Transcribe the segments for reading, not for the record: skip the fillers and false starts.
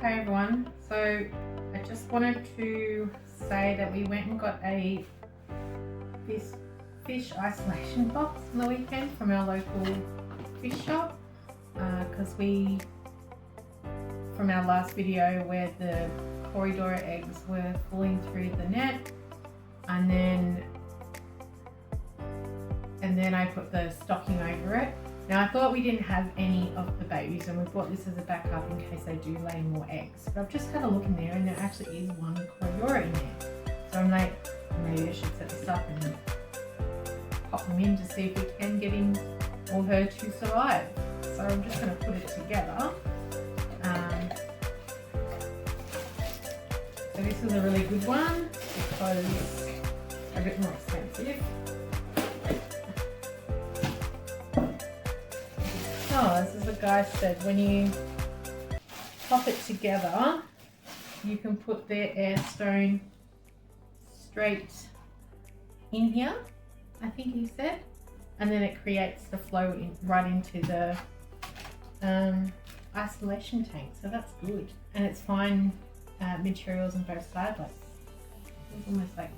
Hey everyone, so I just wanted to say that we went and got a fish isolation box on the weekend from our local fish shop because from our last video where the Corydora eggs were falling through the net, and then I put the stocking over it. Now I thought we didn't have any of the babies and we bought this as a backup in case they do lay more eggs. But I've just had a look in there and there actually is one Corydora in there. So I'm like, maybe I should set this up and pop them in to see if we can get him or her to survive. So I'm just going to put it together. So this is a really good one because a bit more expensive. Because, as the guy said, when you pop it together, you can put the air stone straight in here, I think he said, and then it creates the flow right into the isolation tank, so that's good. And it's fine materials on both sides, like it's almost like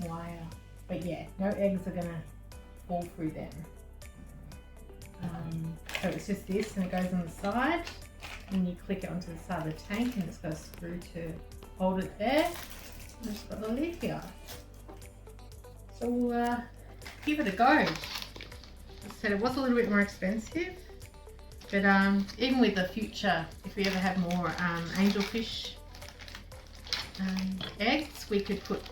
wire, but yeah, no eggs are gonna fall through them. So it's just this, and it goes on the side, and you click it onto the side of the tank, and it's got a screw to hold it there. And it's got the lid here. So we'll give it a go. As I said, it was a little bit more expensive, but even with the future, if we ever have more angelfish eggs, we could put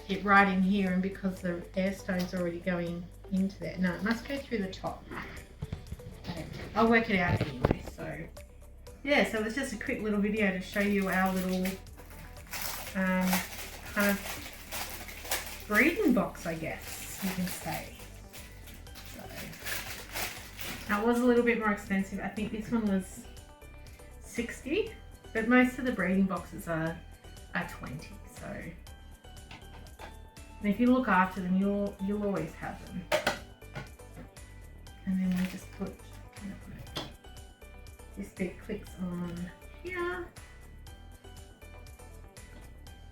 it right in here, and because the air stone's already going into there. No, it must go through the top. Okay, I'll work it out anyway. So yeah, so it's just a quick little video to show you our little kind of breeding box, I guess you can say. So now it was a little bit more expensive. I think this one was 60, but most of the breeding boxes are 20. So and if you look after them, you'll always have them. And then we just put this bit clicks on here.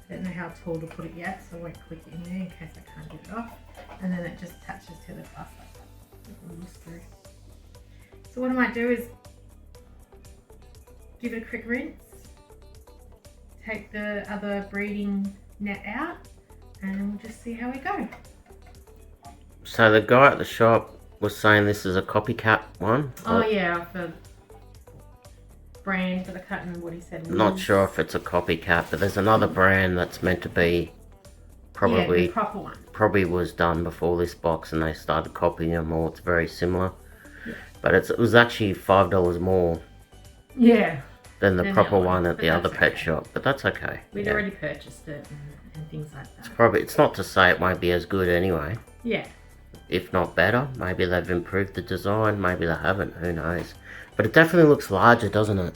I don't know how tall to put it yet, so I won't click it in there in case I can't get it off. And then it just attaches to the glass like that. It moves through. So what I might do is give it a quick rinse, take the other breeding net out, and we'll just see how we go. So the guy at the shop was saying this is a copycat one. Oh yeah, the brand, but I can't remember what he said. Not sure if it's a copycat, but there's another brand that's meant to be probably the proper one. Probably was done before this box, and they started copying them all. It's very similar, yeah. But it was actually $5 more. Yeah. Than the proper one at the other pet shop, but that's okay. We'd already purchased it and things like that. It's not to say it won't be as good anyway. Yeah. If not better. Maybe they've improved the design, maybe they haven't, who knows. But it definitely looks larger, doesn't it?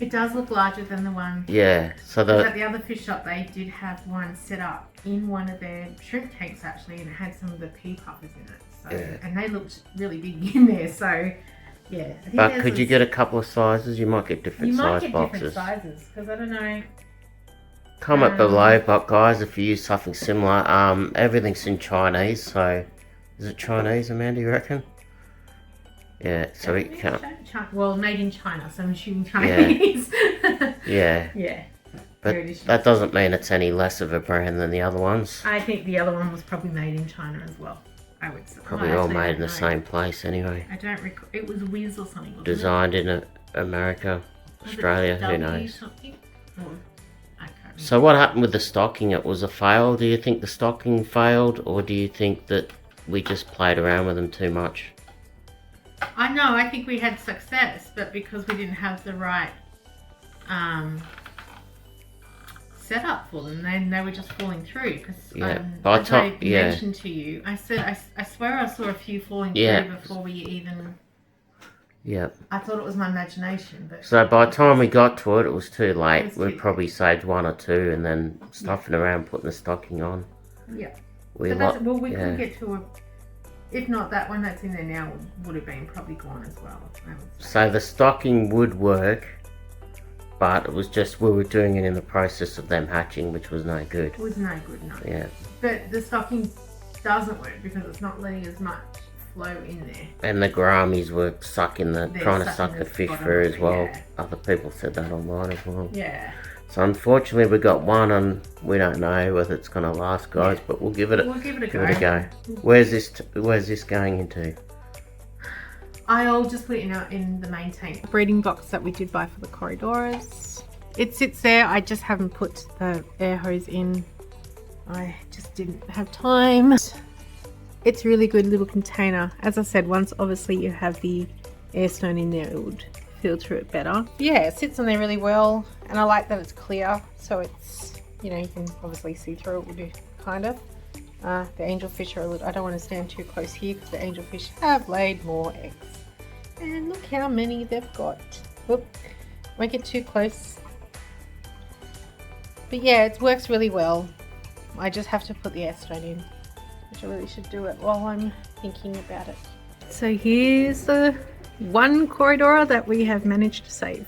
It does look larger than the one. Yeah, so at the other fish shop they did have one set up in one of their shrimp tanks actually, and it had some of the pea puffers in it. So yeah. And they looked really big in there, so yeah. But could you get a couple of sizes? You might get different size boxes. You might get different sizes, because I don't know. Comment below, but guys, if you use something similar, everything's in Chinese, so is it Chinese, Amanda, you reckon? Yeah, so we can't. Well, made in China, so I'm assuming Chinese. Yeah. Yeah. But that doesn't mean it's any less of a brand than the other ones. I think the other one was probably made in China as well. I would say. Probably all made in the same place anyway. I don't recall. It was Wiz or something. Wasn't Designed in America, Australia, who knows? So what happened with the stocking? It was a fail. Do you think the stocking failed, or do you think that we just played around with them too much? I know, I think we had success, but because we didn't have the right setup for them, then they were just falling through. Because as I mentioned to you, I said I swear I saw a few falling through before we even. Yeah. I thought it was my imagination, but. So by the time we got to it, it was too late. We probably saved one or two, and then stuffing around, putting the stocking on. Yeah. We could get to a. If not, that one that's in there now would have been probably gone as well. So the stocking would work, but it was just we were doing it in the process of them hatching, which was no good. It was no good, no. Yeah. But the stocking doesn't work because it's not letting as much flow in there. And the gouramis were sucking trying to suck the fish through as well. Yeah. Other people said that online as well. Yeah. So unfortunately we got one, and we don't know whether it's going to last, guys. Yeah. But we'll give it a go. Where's this going into? I'll just put it in the main tank. Breeding box that we did buy for the Corydoras. It sits there. I just haven't put the air hose in. I just didn't have time. It's a really good little container. As I said, once obviously you have the air stone in there, it would filter it better. Yeah, it sits on there really well, and I like that it's clear, so it's, you know, you can obviously see through it with you, kind of. The angelfish are a little, I don't want to stand too close here because the angelfish have laid more eggs. And look how many they've got. Whoop, won't get too close. But yeah, it works really well. I just have to put the air stone in, which I really should do it while I'm thinking about it. So here's the one Corydora that we have managed to save.